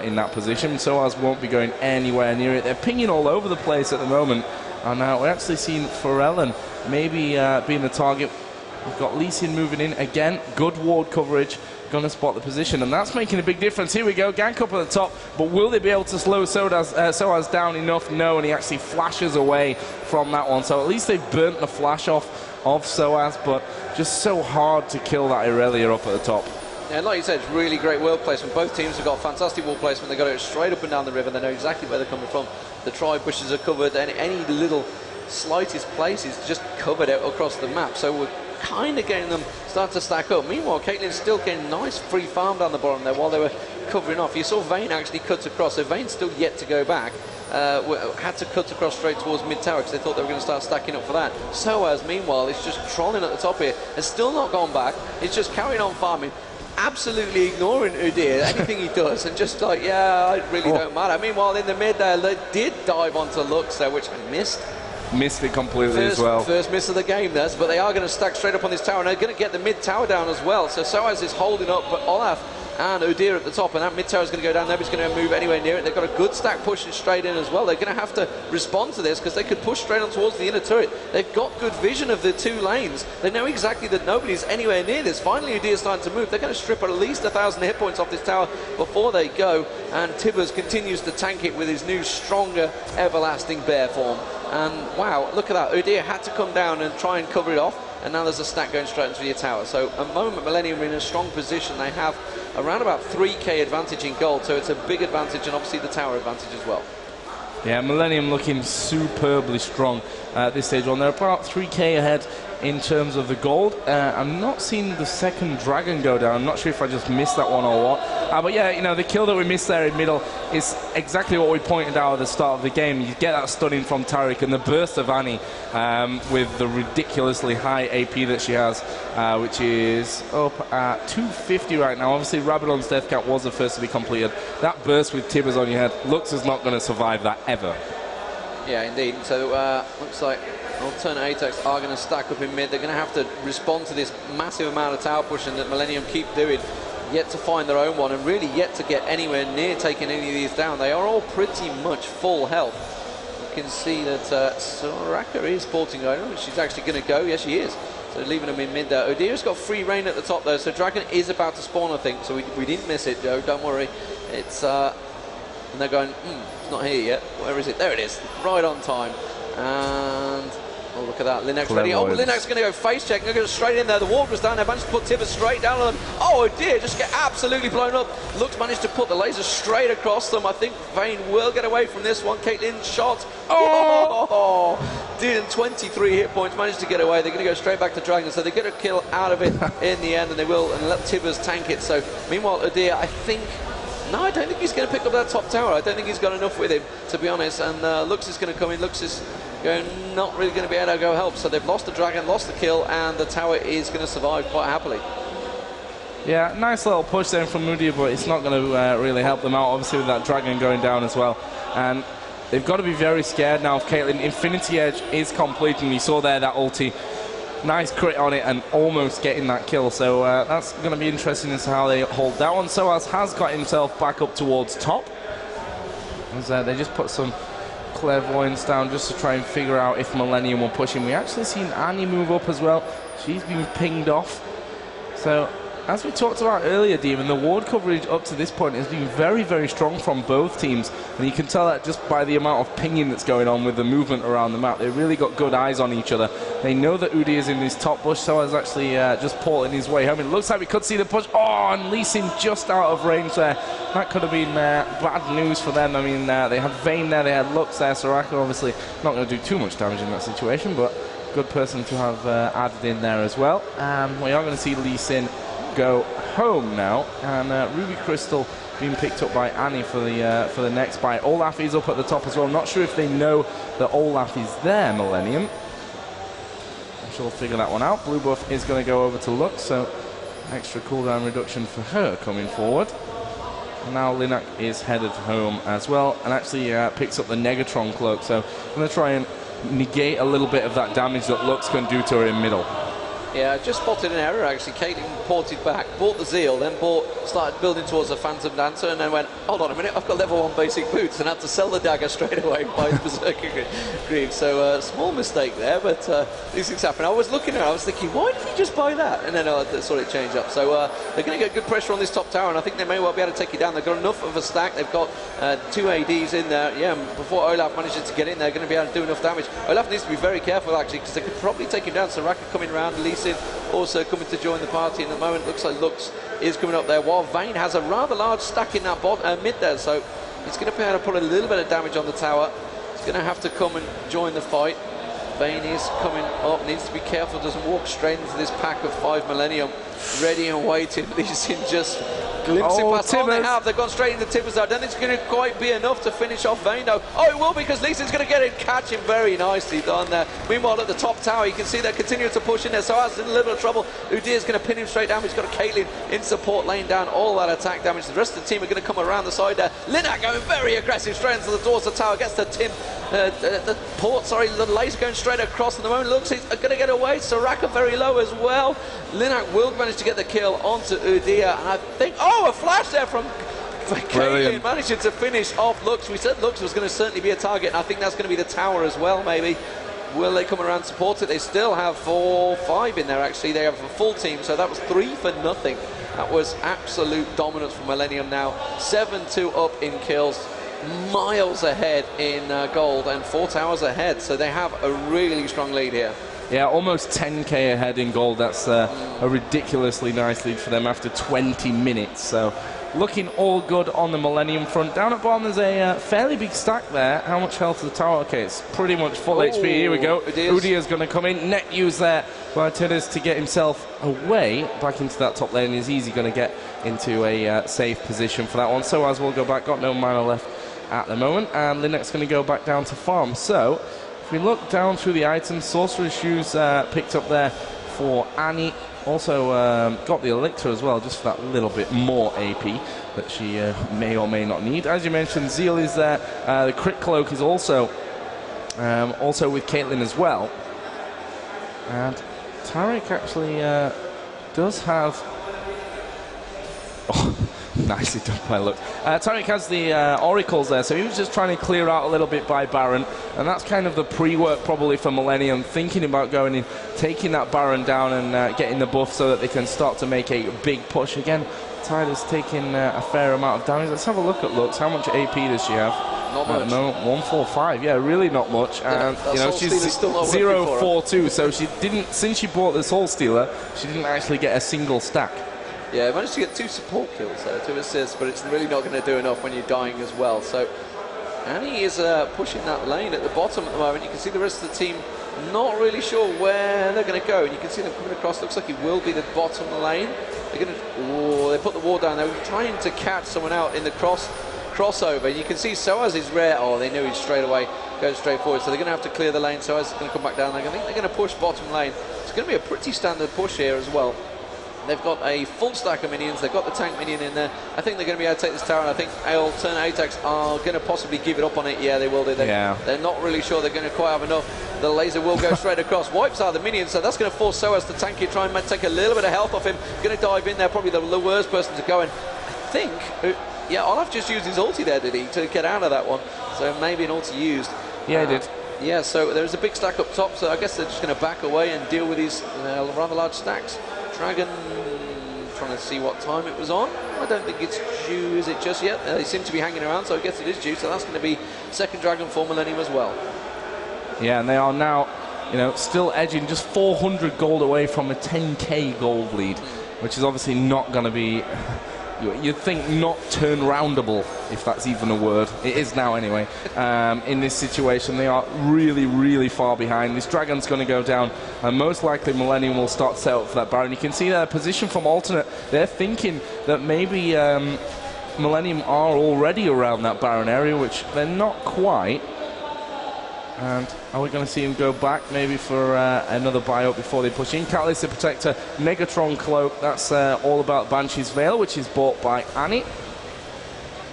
in that position. Soaz won't be going anywhere near it. They're pinging all over the place at the moment, and now we're actually seeing Pharrellen maybe being the target. We've got Lee Sin moving in again, good ward coverage, going to spot the position, and that's making a big difference. Here we go, gank up at the top, but will they be able to slow Soaz down enough? No, and he actually flashes away from that one, so at least they've burnt the flash off of Soaz, but just so hard to kill that Irelia up at the top. Yeah, like you said, it's really great ward placement. Both teams have got fantastic wall placement. They've got it straight up and down the river. They know exactly where they're coming from. The tribe bushes are covered, and any little slightest place is just covered out across the map. So we're kind of getting them start to stack up. Meanwhile, Caitlyn's still getting nice free farm down the bottom there while they were covering off. You saw Vayne actually cut across, so Vayne's still yet to go back. Had to cut across straight towards mid-tower because they thought they were going to start stacking up for that. Soaz, meanwhile, is just trolling at the top here. Has still not gone back. He's just carrying on farming, absolutely ignoring Udyr, anything he does, and just like, yeah, it really don't matter. Meanwhile, in the mid there, they did dive onto Lux there, which I missed. Missed it completely as well. First miss of the game there, but they are going to stack straight up on this tower, and they're going to get the mid-tower down as well. So Soaz is holding up, but Olaf and Udyr at the top, and that mid-tower is going to go down. Nobody's going to move anywhere near it. They've got a good stack pushing straight in as well. They're going to have to respond to this because they could push straight on towards the inner turret. They've got good vision of the two lanes. They know exactly that nobody's anywhere near this. Finally, Udyr's starting to move. They're going to strip at least 1,000 hit points off this tower before they go, and Tibbers continues to tank it with his new, stronger, everlasting bear form. And wow, look at that. Udyr had to come down and try and cover it off, and now there's a stack going straight into your tower. So at the moment, Millenium are in a strong position. They have around about 3k advantage in gold, so it's a big advantage, and obviously the tower advantage as well. Yeah, Millenium looking superbly strong at this stage. Well, they're about 3k ahead in terms of the gold. I'm not seeing the second dragon go down. I'm not sure if I just missed that one or what. But yeah, you know, the kill that we missed there in middle is exactly what we pointed out at the start of the game. You get that stunning from Taric and the burst of Annie with the ridiculously high AP that she has, which is up at 250 right now. Obviously, Rabadon's death count was the first to be completed. That burst with Tibbers on your head, Lux is not going to survive that ever. Yeah, indeed. So looks like alternate ATACs are going to stack up in mid. They're going to have to respond to this massive amount of tower pushing that Millenium keep doing, yet to find their own one, and really yet to get anywhere near taking any of these down. They are all pretty much full health. You can see that Soraka is porting over. She's actually going to go. Yes, she is. So leaving them in mid there. Udyr's got free reign at the top though, so Dragon is about to spawn, I think. So we didn't miss it, Joe. Don't worry. It's and they're going, it's not here yet. Where is it? There it is. Right on time. And oh, look at that. Linux ready. Oh, Linux going to go face check. Going to go straight in there. The ward was down. They managed to put Tibbers straight down on them. Oh dear, just get absolutely blown up. Lux managed to put the laser straight across them. I think Vayne will get away from this one. Caitlyn shot. Oh, did 23 hit points. Managed to get away. They're going to go straight back to Dragon. So they get a kill out of it in the end, and they will, and let Tibbers tank it. So meanwhile, Udyr, I think. No, I don't think he's going to pick up that top tower. I don't think he's got enough with him, to be honest. And Lux is going to come in. Lux is not really going to be able to go help. So they've lost the dragon, lost the kill, and the tower is going to survive quite happily. Yeah, nice little push there from Udyr, but it's not going to really help them out, obviously, with that dragon going down as well. And they've got to be very scared now of Caitlyn. Infinity Edge is complete, and you saw there that ulti. Nice crit on it and almost getting that kill, so that's going to be interesting as to how they hold that one. Soaz has got himself back up towards top, as they just put some clairvoyance down just to try and figure out if Millenium will push him. We actually seen Annie move up as well. She's been pinged off, so as we talked about earlier, Demon, the ward coverage up to this point has been very, very strong from both teams. And you can tell that just by the amount of pinging that's going on with the movement around the map. They've really got good eyes on each other. They know that Udi is in his top bush, so is actually just porting his way home. It looks like we could see the push. Oh, and Lee Sin just out of range there. That could have been bad news for them. I mean, they had Vayne there, they had Lux there. Soraka obviously not going to do too much damage in that situation, but good person to have added in there as well. We are going to see Lee Sin go home now, and Ruby Crystal being picked up by Annie for the next bite. Olaf is up at the top as well. I'm not sure if they know that Olaf is there, Millenium. I'm sure we'll figure that one out. Blue buff is going to go over to Lux, so extra cooldown reduction for her coming forward. And now Linak is headed home as well, and actually picks up the Negatron cloak, so I'm going to try and negate a little bit of that damage that Lux can do to her in middle. Yeah, just spotted an error actually. Caitlyn ported back, bought the Zeal, then started building towards a Phantom Dancer, and then went, hold on a minute, I've got level 1 basic boots, and had to sell the dagger straight away by Berserker Greaves. So small mistake there, but these things happen. I was looking at it, I was thinking, why did he just buy that? And then I saw it change up. So they're going to get good pressure on this top tower, and I think they may well be able to take it down. They've got enough of a stack. They've got 2 ADs in there. Yeah, before Olaf manages to get in, they're going to be able to do enough damage. Olaf needs to be very careful actually, because they could probably take him down. Soraka coming around, Lee Sin also coming to join the party, and at the moment looks like Lux is coming up there, while Vayne has a rather large stack in that mid there, so he's going to be able to put a little bit of damage on the tower. He's going to have to come and join the fight. Vayne is coming up, needs to be careful, doesn't walk straight into this pack of 5 Millenium, ready and waiting. He's in just glimpsing past. Oh, they have. They've gone straight into Tibbers. I don't think it's going to quite be enough to finish off Vayne, though. Oh, it will, because Lee Sin's going to get it, catch him very nicely done there. Meanwhile, at the top tower, you can see they're continuing to push in there. So as in a little bit of trouble, Udyr's going to pin him straight down. He's got a Caitlyn in support, laying down all that attack damage. The rest of the team are going to come around the side there. Linak going very aggressive, straight into the doors of the tower, gets the the laser going straight across, and the moment looks he's going to get away. Soraka very low as well. Linak will manage to get the kill onto Udyr, and I think, oh, a flash there from Caitlyn, managing to finish off Lux. We said Lux was going to certainly be a target, and I think that's going to be the tower as well, maybe. Will they come around and support it? They still have 4-5 in there, actually. They have a full team, so that was 3 for nothing. That was absolute dominance from Millenium now. 7-2 up in kills, miles ahead in gold, and 4 towers ahead, so they have a really strong lead here. Yeah, almost 10k ahead in gold. That's a ridiculously nice lead for them after 20 minutes. So looking all good on the Millenium front. Down at bottom, there's a fairly big stack there. How much health is the tower? Okay, it's pretty much full HP. Here we go. Udyr's going to come in. Net use there by Tibbers to get himself away back into that top lane. Is easy going to get into a safe position for that one. So as we'll go back, got no mana left at the moment, and Linux going to go back down to farm. So if we look down through the items, Sorcerer's Shoes picked up there for Annie. Also got the Elixir as well, just for that little bit more AP that she may or may not need. As you mentioned, Zeal is there. The Crit Cloak is also with Caitlyn as well. And Tariq actually does have... Oh, nicely done by Lux. Tariq has the Oracles there, so he was just trying to clear out a little bit by Baron, and that's kind of the pre-work probably for Millenium, thinking about going in, taking that Baron down and getting the buff so that they can start to make a big push. Again, Tide has taken a fair amount of damage. Let's have a look at Lux. How much AP does she have? Not much. No, 145. Yeah, really not much. And you know, she's 0-4-2, so she didn't, since she bought this Soul Stealer, she didn't actually get a single stack. Yeah, managed to get 2 support kills there, 2 assists, but it's really not going to do enough when you're dying as well. So Annie is pushing that lane at the bottom at the moment. You can see the rest of the team not really sure where they're going to go, and you can see them coming across. Looks like it will be the bottom lane. They're going to, they put the wall down. They were trying to catch someone out in the crossover. You can see Soaz is rare. Oh, they knew he's straight away going straight forward, so they're going to have to clear the lane. Soaz is going to come back down. I think they're going to push bottom lane. It's going to be a pretty standard push here as well. They've got a full stack of minions. They've got the tank minion in there. I think they're going to be able to take this tower, and I think alternate ATACs are going to possibly give it up on it. Yeah, they will do. They're not really sure they're going to quite have enough. The laser will go straight across. Wipes out the minions, so that's going to force Soaz to tank it, try and take a little bit of health off him. Going to dive in there, probably the worst person to go in. I think, yeah, Olaf just used his ulti there, did he, to get out of that one. So maybe an ulti used. Yeah, he did. Yeah, so there's a big stack up top, so I guess they're just going to back away and deal with these rather large stacks. Dragon trying to see what time it was on. I don't think it's due, is it just yet? They seem to be hanging around, so I guess it is due. So that's going to be second Dragon for Millenium as well. Yeah, and they are now, you know, still edging just 400 gold away from a 10k gold lead, which is obviously not going to be, you'd think, not turn-roundable, if that's even a word. It is now anyway. In this situation, they are really, really far behind. This Dragon's going to go down, and most likely Millenium will start to set up for that Baron. You can see their position from alternate. They're thinking that maybe Millenium are already around that Baron area, which they're not quite. And are we going to see him go back maybe for another buy-up before they push in? Catalyst, the Protector, Megatron Cloak, that's all about Banshee's Veil, which is bought by Annie.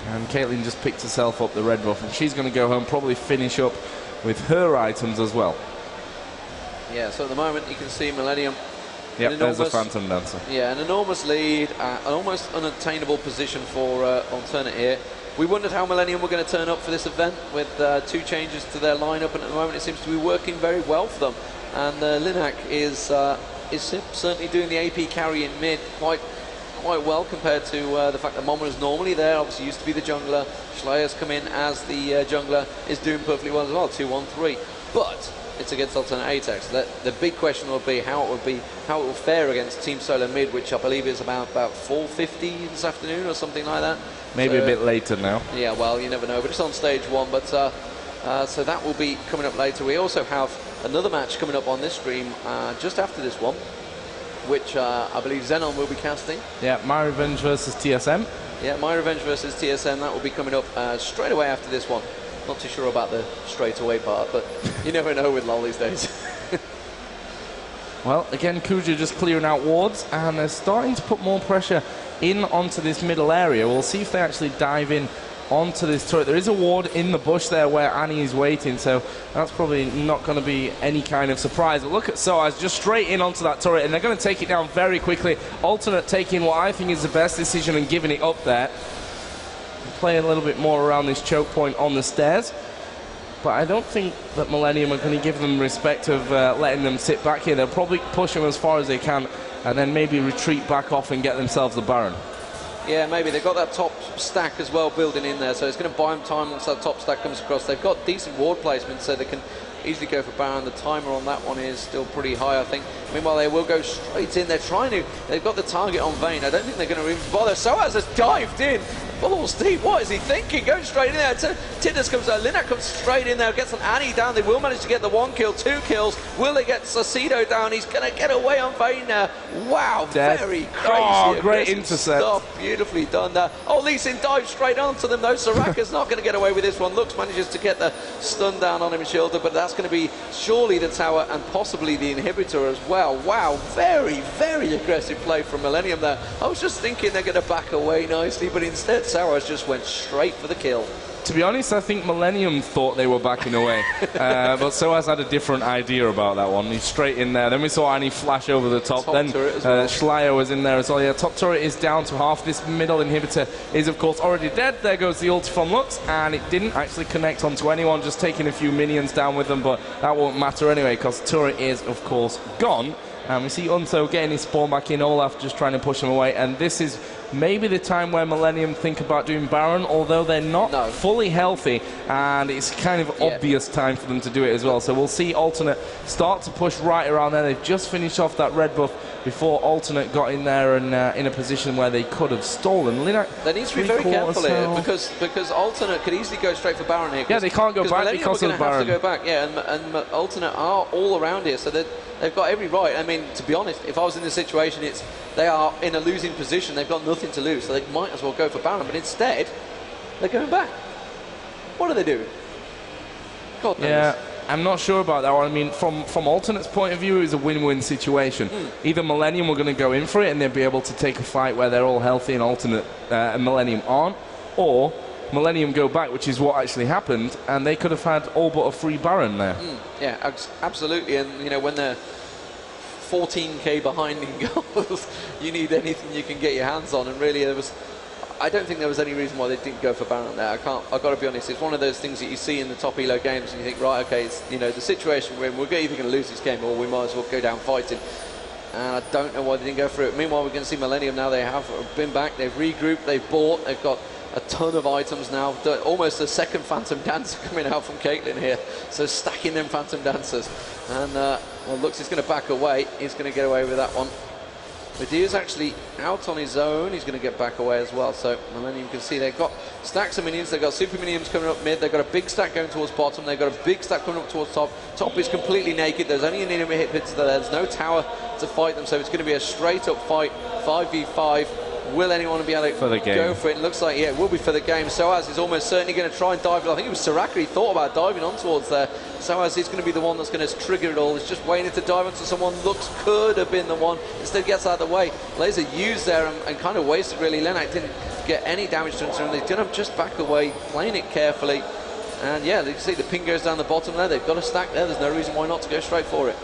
And Caitlyn just picked herself up the red buff, and she's going to go home, probably finish up with her items as well. Yeah, so at the moment you can see Millenium. Yep, there's a Phantom Dancer. Yeah, an enormous lead, an almost unattainable position for Alternate here. We wondered how Millenium were going to turn up for this event with 2 changes to their lineup, and at the moment it seems to be working very well for them. And Linak is certainly doing the AP carry in mid quite well compared to the fact that Mama is normally there. Obviously used to be the jungler. Schleier's come in as the jungler, is doing perfectly well as well, 2-1-3. But it's against Alternate Atex. The big question will be how it will fare against Team Solo mid, which I believe is about 4:50 this afternoon or something like that. Maybe a bit later now. Yeah, well, you never know, but it's on stage 1. But so that will be coming up later. We also have another match coming up on this stream just after this one, which I believe Xenon will be casting. Yeah, My Revenge versus TSM. Yeah, My Revenge versus TSM. That will be coming up straight away after this one. Not too sure about the straight away part, but you never know with LoL these days. Well, again, Kuja just clearing out wards, and they're starting to put more pressure in onto this middle area. We'll see if they actually dive in onto this turret. There is a ward in the bush there where Annie is waiting, so that's probably not going to be any kind of surprise. But look at Soaz just straight in onto that turret, and they're going to take it down very quickly. Alternate taking what I think is the best decision and giving it up there. Playing a little bit more around this choke point on the stairs. But I don't think that Millenium are going to give them respect of letting them sit back here. They'll probably push them as far as they can and then maybe retreat back off and get themselves the Baron. Yeah, maybe. They've got that top stack as well building in there, so it's going to buy them time once that top stack comes across. They've got decent ward placement, so they can easily go for Baron. The timer on that one is still pretty high, I think. Meanwhile, they will go straight in. They've got the target on Vayne. I don't think they're going to even bother. Soaz has dived in. Balls deep, what is he thinking? Going straight in there. Tidus comes out, Linak comes straight in there, gets an Annie down. They will manage to get the 1 kill, 2 kills. Will they get Sacido down? He's going to get away on Vayne now. Wow, very crazy. Oh, great intercept. Stuff. Beautifully done there. Oh, Lee Sin dives straight onto them though. Soraka's not going to get away with this one. Lux manages to get the stun down on him shoulder, but that's going to be surely the tower and possibly the inhibitor as well. Wow, very, very aggressive play from Millenium there. I was just thinking they're going to back away nicely, but instead Soaz just went straight for the kill. To be honest, I think Millenium thought they were backing away, but Soaz had a different idea about that one. He's straight in there. Then we saw Annie flash over the top. Then Schleier was in there as well. Yeah, top turret is down to half. This middle inhibitor is, of course, already dead. There goes the ulti from Lux, and it didn't actually connect onto anyone, just taking a few minions down with them, but that won't matter anyway, because turret is, of course, gone. And we see Unso getting his spawn back in, Olaf just trying to push him away, and this is maybe the time where Millenium think about doing Baron, although they're not fully healthy, and it's kind of obvious time for them to do it as well. So we'll see Alternate start to push right around there. They've just finished off that red buff before Alternate got in there and in a position where they could have stolen. Linak, they need to be very careful here because Alternate could easily go straight for Baron here. Yeah, they can't go back because of the Baron. Have to go back, yeah, and Alternate are all around here, so they've got every right. I mean, to be honest, if I was in this situation, they are in a losing position. They've got nothing to lose, so they might as well go for Baron. But instead, they're going back. What are they doing? God knows. Yeah, I'm not sure about that one. I mean, from Alternate's point of view, it was a win-win situation. Either Millenium were going to go in for it and they'd be able to take a fight where they're all healthy and Alternate and Millenium aren't, or Millenium go back, which is what actually happened, and they could have had all but a free Baron there. Yeah, absolutely. And you know, when they're 14k behind in goals, you need anything you can get your hands on. And really, I don't think there was any reason why they didn't go for Baron there. I've got to be honest. It's one of those things that you see in the top elo games, and you think, right, okay, it's, you know, the situation we're in. We're either going to lose this game, or we might as well go down fighting. and I don't know why they didn't go for it. Meanwhile, we're going to see Millenium now. They have been back, they've regrouped, they've bought, they've got a ton of items now. Almost a second Phantom Dancer coming out from Caitlyn here. So stacking them Phantom Dancers. And, well, looks he's going to back away. He's going to get away with that one. Medeia's actually out on his own. He's going to get back away as well. So Millenium can see they've got stacks of minions. They've got super minions coming up mid. They've got a big stack going towards bottom. They've got a big stack coming up towards top. Top is completely naked. There's only an enemy hit pits there. There's no tower to fight them. So it's going to be a straight up fight, 5v5. Will anyone be able to go for it? It looks like, yeah, it will be for the game. Soaz is almost certainly going to try and dive. I think it was Soraka he thought about diving on towards there. Soaz is going to be the one that's going to trigger it all. He's just waiting to dive onto someone. Looks could have been the one. Instead gets out of the way. Laser used there and kind of wasted really. Lenak didn't get any damage to him. They did just back away, playing it carefully. And yeah, you can see the ping goes down the bottom there. They've got a stack there. There's no reason why not to go straight for it.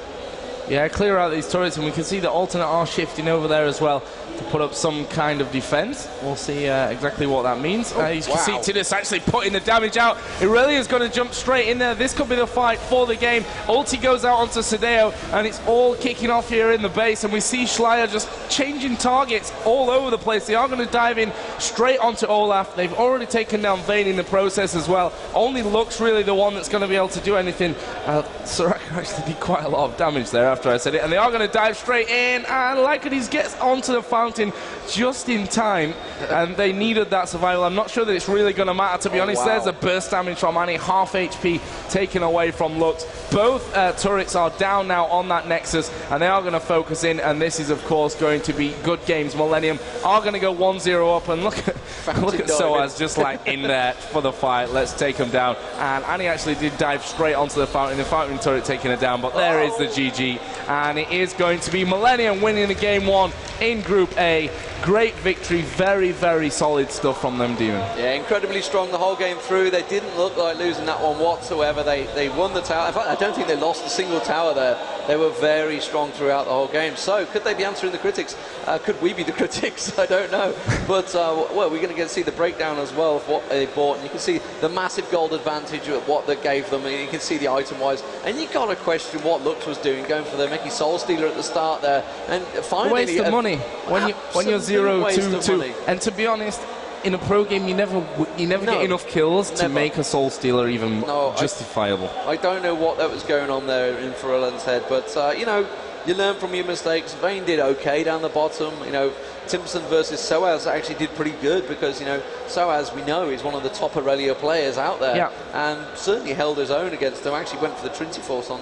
Yeah, clear out these turrets, and we can see the alternate are shifting over there as well to put up some kind of defense. We'll see exactly what that means. You can see Tidus actually putting the damage out. Irelia is going to jump straight in there. This could be the fight for the game. Ulti goes out onto Sadeo, and it's all kicking off here in the base, and we see Schleier just changing targets all over the place. They are going to dive in straight onto Olaf. They've already taken down Vayne in the process as well. Only Lux really the one that's going to be able to do anything. Soraka actually did quite a lot of damage there after I said it, and they are going to dive straight in, and Lycades gets onto the fountain just in time, and they needed that survival. I'm not sure that it's really going to matter, to be honest. There's a burst damage from Annie, half HP taken away from Lux. Both turrets are down now on that Nexus, and they are going to focus in, and this is, of course, going to be good games. Millenium are going to go 1-0 up, and look at Soaz just like in there for the fight. Let's take him down. And Annie actually did dive straight onto the fountain turret taking it down, but there is the GG, and it is going to be Millenium winning the game 1 in Group A. Great victory, very, very solid stuff from them, Demon. Yeah, incredibly strong the whole game through. They didn't look like losing that one whatsoever. They won the tower. In fact, I don't think they lost a single tower there. They were very strong throughout the whole game. So, could they be answering the critics? Could we be the critics? I don't know. But, well, we're going to get to see the breakdown as well of what they bought. And you can see the massive gold advantage of what that gave them. And you can see the item-wise. And you got to question what Lux was doing, going for the Mickey Soul Stealer at the start there. And finally... Waste of money. When you're 0-2-2. And to be honest, in a pro game, you never get enough kills to make a Soul Stealer even justifiable. I don't know what that was going on there in Ferellen's head, but you know, you learn from your mistakes. Vayne did okay down the bottom. You know, Timpson versus Soaz actually did pretty good because, you know, Soaz, we know, is one of the top Aurelia players out there, and certainly held his own against them. Actually went for the Trinity Force on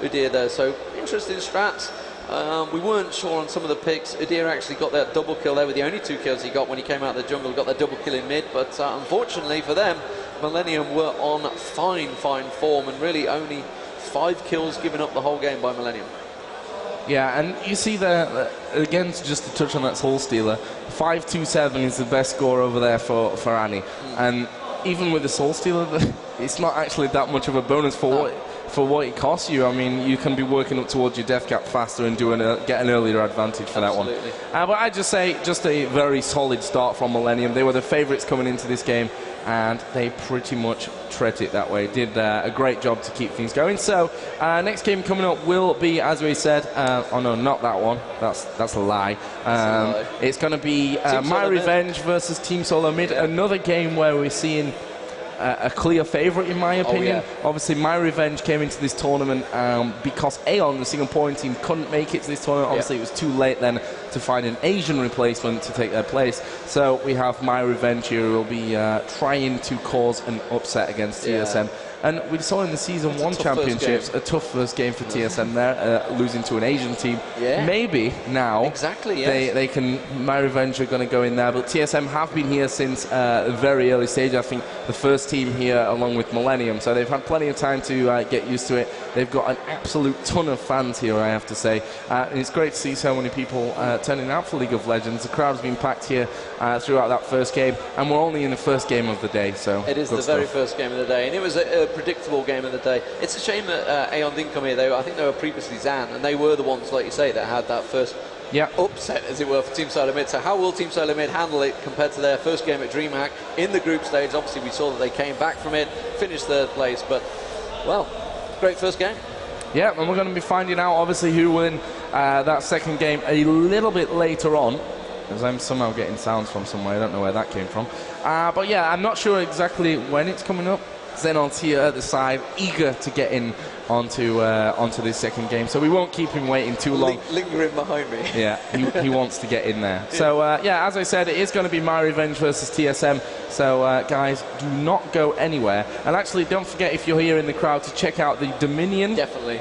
Udyr there, so interesting strats. We weren't sure on some of the picks. Udyr actually got that double kill. They were the only 2 kills he got when he came out of the jungle. Got that double kill in mid, but unfortunately for them, Millenium were on fine form, and really only 5 kills given up the whole game by Millenium. Yeah, and you see there, again, just to touch on that Soul Stealer, 5-2-7 is the best score over there for Annie. And even with the Soul Stealer, it's not actually that much of a bonus for what it costs you. I mean, you can be working up towards your death cap faster and get an earlier advantage for that one. But I'd just say, just a very solid start from Millenium. They were the favourites coming into this game, and they pretty much tread it that way. Did a great job to keep things going. So, next game coming up will be, as we said, oh no, not that one. That's a lie. It's going to be My Revenge versus Team Solo Mid. Another game where we're seeing a clear favourite, in my opinion. Obviously, My Revenge came into this tournament because Aeon, the Singapore team, couldn't make it to this tournament. Obviously, it was too late then to find an Asian replacement to take their place. So we have My Revenge here, who will be trying to cause an upset against TSM. And we saw in the Season 1 Championships a tough first game for TSM there, losing to an Asian team. Maybe now they can, My Revenge are going to go in there, but TSM have been here since a very early stage. I think the first team here along with Millenium, so they've had plenty of time to get used to it. They've got an absolute ton of fans here, I have to say, and it's great to see so many people turning out for League of Legends. The crowd's been packed here throughout that first game, and we're only in the first game of the day, so it is the very first game of the day, and it was a predictable game of the day. It's a shame that Aeon didn't come here. I think they were previously Zan, and they were the ones, like you say, that had that first upset, as it were, for Team Solo Mid. So how will Team Solo Mid handle it compared to their first game at DreamHack in the group stage? Obviously, we saw that they came back from it, finished 3rd place, but, well, great first game. Yeah, and we're going to be finding out, obviously, who will win that second game a little bit later on, because I'm somehow getting sounds from somewhere. I don't know where that came from. But yeah, I'm not sure exactly when it's coming up. Zenon's here at the side, eager to get in onto this second game, so we won't keep him waiting too long. Lingering behind me. Yeah, he wants to get in there. So yeah, as I said, it is going to be My Revenge versus TSM. So guys, do not go anywhere. And actually, don't forget, if you're here in the crowd, to check out the Dominion. Definitely.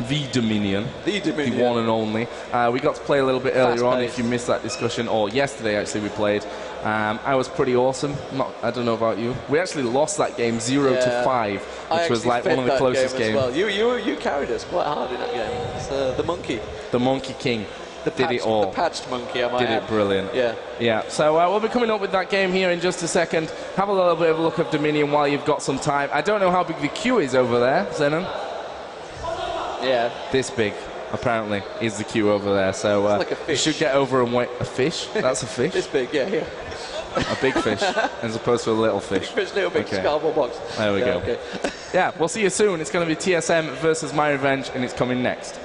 The Dominion. The Dominion. The one and only. We got to play a little bit earlier on, Fast-paced. if you missed that discussion, or yesterday actually we played. I was pretty awesome. I don't know about you. We actually lost that game 0-5, which was like one of the closest games. Well. You carried us quite hard in that game. It's the monkey. The Monkey King. Did it all. The patched monkey, I might Did add. it brilliant. Yeah. Yeah. So we'll be coming up with that game here in just a second. Have a little bit of a look at Dominion while you've got some time. I don't know how big the queue is over there, Zenon. Yeah. This big, apparently, is the queue over there. So like a fish. you should get over and wait. A fish? That's a fish? This big, yeah. A big fish, as opposed to a little fish. Big fish, little big cardboard box. There we go. Okay. Yeah, we'll see you soon. It's going to be TSM versus My Revenge, and it's coming next.